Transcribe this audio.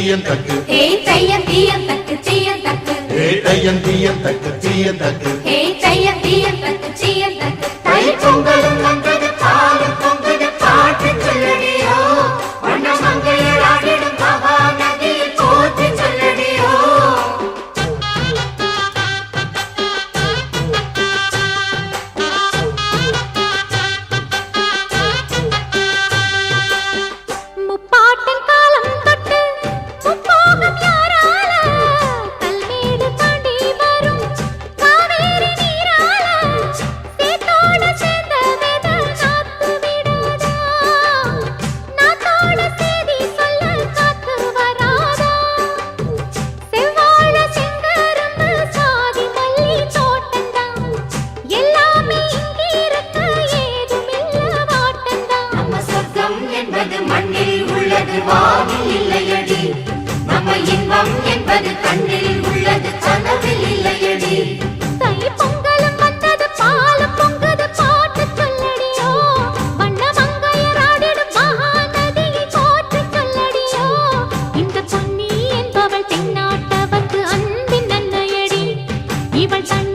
தீயந்தக்கு ஹே தையம் தீயந்தக்கு தீயந்தக்கு ஹே தையம் தீயந்தக்கு தீயந்தக்கு ஹே தையம் தீயந்தக்கு தீயந்தக்கு தை பொங்கலும் வந்தது பாலும் பொங்குது பாட்டு சொல்லடியோ வண்ண மங்கையர் ஆடிடும் மகா நதியில் போற்றி சொல்லடியோ முப்பாட்டின் காலம் தொட்டு முப்போகம் யாரால கல்மேடு தாண்டி வரும் காவேரி நீரால சேத்தோட சேர்ந்த வேத நாத்து விடாதா நாத்தோட சேதி சொல்ல காத்து வராதா செவ்வாழ செங்கரும்பு சாதி மல்லி தோட்டந்தான் எல்லாமே இங்கிருக்க ஏதுமில்ல வாட்டந்தான் நம்ம சொர்க்கம் என்பது மண்ணில் உள்ளது வானில் இல்லையடி நம்ம இன்பம் என்பது கண்ணில் உள்ளது கனவில் இல்லையடி தை பொங்கலும் வந்தது பாலும் பொங்குது பாட்டு சொல்லடியோ வண்ண மங்கையர் ஆடிடும் மகா நதியை போற்றி சொல்லடியோ இந்த பொன்னி என்பவள் தென்னாட்டவர்க்கு அன்பின் நன்மையடி இவள் தன்